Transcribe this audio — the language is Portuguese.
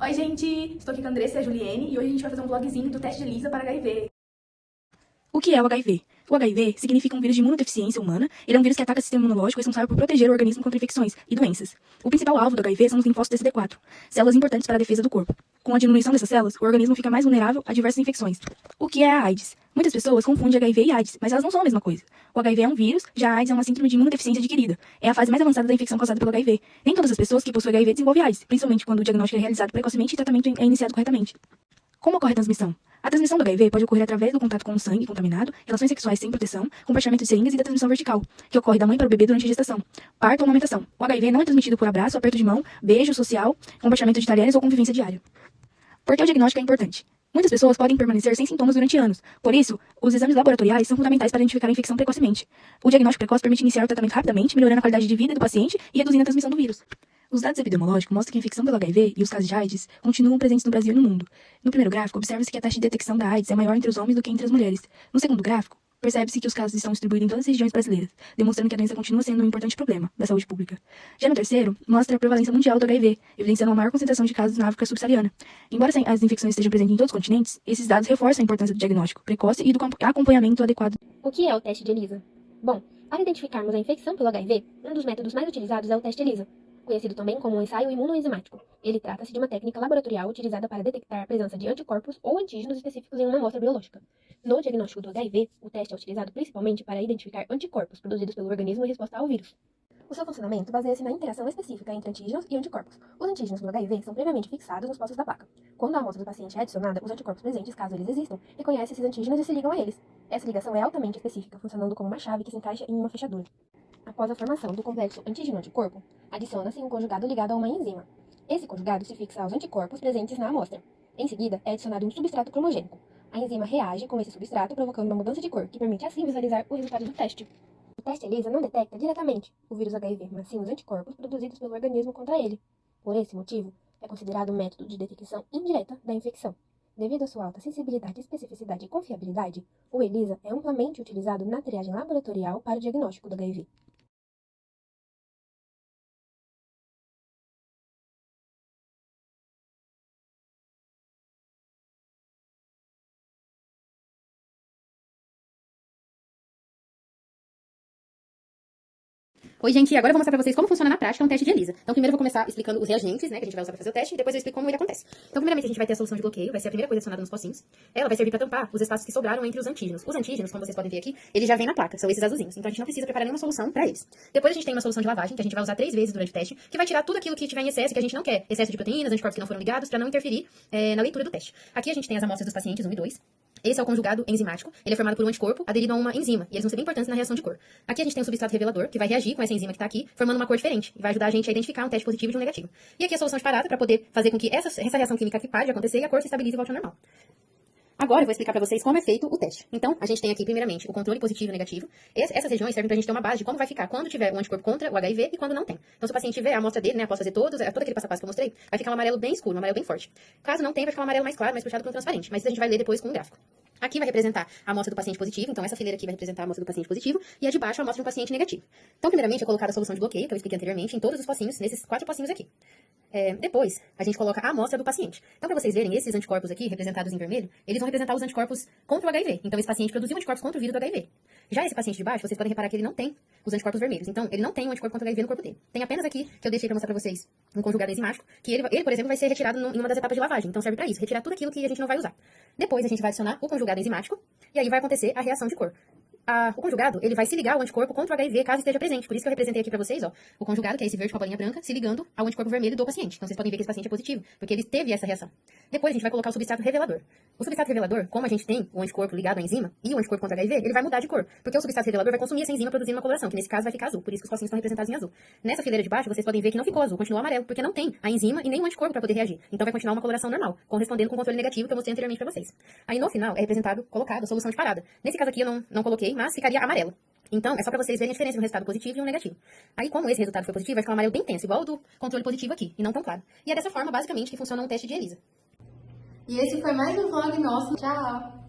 Oi, gente! Estou aqui com a Andressa e a Juliene e hoje a gente vai fazer um vlogzinho do teste de ELISA para HIV. O que é o HIV? O HIV significa um vírus de imunodeficiência humana. Ele é um vírus que ataca o sistema imunológico responsável por proteger o organismo contra infecções e doenças. O principal alvo do HIV são os linfócitos TCD4, células importantes para a defesa do corpo. Com a diminuição dessas células, o organismo fica mais vulnerável a diversas infecções. O que é a AIDS? Muitas pessoas confundem HIV e AIDS, mas elas não são a mesma coisa. O HIV é um vírus, já a AIDS é uma síndrome de imunodeficiência adquirida. É a fase mais avançada da infecção causada pelo HIV. Nem todas as pessoas que possuem HIV desenvolvem AIDS, principalmente quando o diagnóstico é realizado precocemente e o tratamento é iniciado corretamente. Como ocorre a transmissão? A transmissão do HIV pode ocorrer através do contato com o sangue contaminado, relações sexuais sem proteção, compartilhamento de seringas e da transmissão vertical, que ocorre da mãe para o bebê durante a gestação, parto ou amamentação. O HIV não é transmitido por abraço, aperto de mão, beijo social, compartilhamento de talheres ou convivência diária. Por que o diagnóstico é importante? Muitas pessoas podem permanecer sem sintomas durante anos. Por isso, os exames laboratoriais são fundamentais para identificar a infecção precocemente. O diagnóstico precoce permite iniciar o tratamento rapidamente, melhorando a qualidade de vida do paciente e reduzindo a transmissão do vírus. Os dados epidemiológicos mostram que a infecção pelo HIV e os casos de AIDS continuam presentes no Brasil e no mundo. No primeiro gráfico, observa-se que a taxa de detecção da AIDS é maior entre os homens do que entre as mulheres. No segundo gráfico, percebe-se que os casos estão distribuídos em todas as regiões brasileiras, demonstrando que a doença continua sendo um importante problema da saúde pública. Já no terceiro, mostra a prevalência mundial do HIV, evidenciando uma maior concentração de casos na África subsaariana. Embora as infecções estejam presentes em todos os continentes, esses dados reforçam a importância do diagnóstico precoce e do acompanhamento adequado. O que é o teste de ELISA? Bom, para identificarmos a infecção pelo HIV, um dos métodos mais utilizados é o teste ELISA, conhecido também como um ensaio imunoenzimático. Ele trata-se de uma técnica laboratorial utilizada para detectar a presença de anticorpos ou antígenos específicos em uma amostra biológica. No diagnóstico do HIV, o teste é utilizado principalmente para identificar anticorpos produzidos pelo organismo em resposta ao vírus. O seu funcionamento baseia-se na interação específica entre antígenos e anticorpos. Os antígenos do HIV são previamente fixados nos postos da placa. Quando a amostra do paciente é adicionada, os anticorpos presentes, caso eles existam, reconhecem esses antígenos e se ligam a eles. Essa ligação é altamente específica, funcionando como uma chave que se encaixa em uma fechadura. Após a formação do complexo antígeno-anticorpo, adiciona-se um conjugado ligado a uma enzima. Esse conjugado se fixa aos anticorpos presentes na amostra. Em seguida, é adicionado um substrato cromogênico. A enzima reage com esse substrato, provocando uma mudança de cor, que permite assim visualizar o resultado do teste. O teste ELISA não detecta diretamente o vírus HIV, mas sim os anticorpos produzidos pelo organismo contra ele. Por esse motivo, é considerado um método de detecção indireta da infecção. Devido à sua alta sensibilidade, especificidade e confiabilidade, o ELISA é amplamente utilizado na triagem laboratorial para o diagnóstico do HIV. Oi, gente, agora eu vou mostrar pra vocês como funciona na prática um teste de ELISA. Então, primeiro eu vou começar explicando os reagentes, né, que a gente vai usar pra fazer o teste, e depois eu explico como ele acontece. Então, primeiramente, a gente vai ter a solução de bloqueio, vai ser a primeira coisa adicionada nos pocinhos. Ela vai servir pra tampar os espaços que sobraram entre os antígenos. Os antígenos, como vocês podem ver aqui, eles já vêm na placa, são esses azulzinhos. Então, a gente não precisa preparar nenhuma solução pra eles. Depois, a gente tem uma solução de lavagem, que a gente vai usar 3 vezes durante o teste, que vai tirar tudo aquilo que tiver em excesso, que a gente não quer. Excesso de proteínas, anticorpos que não foram ligados, pra não interferir na leitura do teste. Aqui a gente tem as amostras dos pacientes 1 e 2. Esse é o conjugado enzimático. Ele é formado por um anticorpo aderido a uma enzima, e eles vão ser bem importantes na reação de cor. Aqui a gente tem o substrato revelador, que vai reagir com essa enzima que está aqui, formando uma cor diferente, e vai ajudar a gente a identificar um teste positivo de um negativo. E aqui a solução de parada, para poder fazer com que essa reação química aqui pare de acontecer e a cor se estabilize e volte ao normal. Agora eu vou explicar pra vocês como é feito o teste. Então, a gente tem aqui, primeiramente, o controle positivo e negativo. Essas regiões servem pra gente ter uma base de como vai ficar quando tiver um anticorpo contra o HIV e quando não tem. Então, se o paciente tiver a amostra dele, né, após fazer todo aquele passo a passo que eu mostrei, vai ficar um amarelo bem escuro, um amarelo bem forte. Caso não tenha, vai ficar um amarelo mais claro, mais puxado para um transparente. Mas isso a gente vai ler depois com um gráfico. Aqui vai representar a amostra do paciente positivo, então essa fileira aqui vai representar a amostra do paciente positivo, e a de baixo a amostra do paciente negativo. Então, primeiramente, eu colocar a solução de bloqueio, que eu expliquei anteriormente, em todos os pocinhos, nesses 4 pocinhos aqui. Depois, a gente coloca a amostra do paciente. Então, para vocês verem, esses anticorpos aqui, representados em vermelho, eles vão representar os anticorpos contra o HIV. Então, esse paciente produziu anticorpos contra o vírus do HIV. Já esse paciente de baixo, vocês podem reparar que ele não tem os anticorpos vermelhos. Então, ele não tem um anticorpo contra o HIV no corpo dele. Tem apenas aqui, que eu deixei para mostrar para vocês, um conjugado enzimático, que ele, por exemplo, vai ser retirado em uma das etapas de lavagem. Então, serve para isso, retirar tudo aquilo que a gente não vai usar. Depois, a gente vai adicionar o conjugado enzimático, e aí vai acontecer a reação de cor. O conjugado, ele vai se ligar ao anticorpo contra o HIV caso esteja presente. Por isso que eu representei aqui pra vocês, ó, o conjugado, que é esse verde com a bolinha branca, se ligando ao anticorpo vermelho do paciente. Então, vocês podem ver que esse paciente é positivo, porque ele teve essa reação. Depois, a gente vai colocar o substrato revelador. O substrato revelador, como a gente tem o anticorpo ligado à enzima e o anticorpo contra HIV, ele vai mudar de cor, porque o substrato revelador vai consumir essa enzima produzindo uma coloração, que nesse caso vai ficar azul. Por isso que os pocinhos estão representados em azul. Nessa fileira de baixo, vocês podem ver que não ficou azul, continuou amarelo, porque não tem a enzima e nem o anticorpo para poder reagir. Então, vai continuar uma coloração normal, correspondendo com o controle negativo que eu mostrei anteriormente pra vocês. Aí, no final, é representado, colocado, a solução de parada. Nesse caso aqui, eu não coloquei, mas ficaria amarelo. Então, é só pra vocês verem a diferença de um resultado positivo e um negativo. Aí, como esse resultado foi positivo, vai ficar um amarelo bem intenso, igual o do controle positivo aqui, e não tão claro. E é dessa forma, basicamente, que funciona um teste de ELISA. E esse foi mais um vlog nosso. Tchau!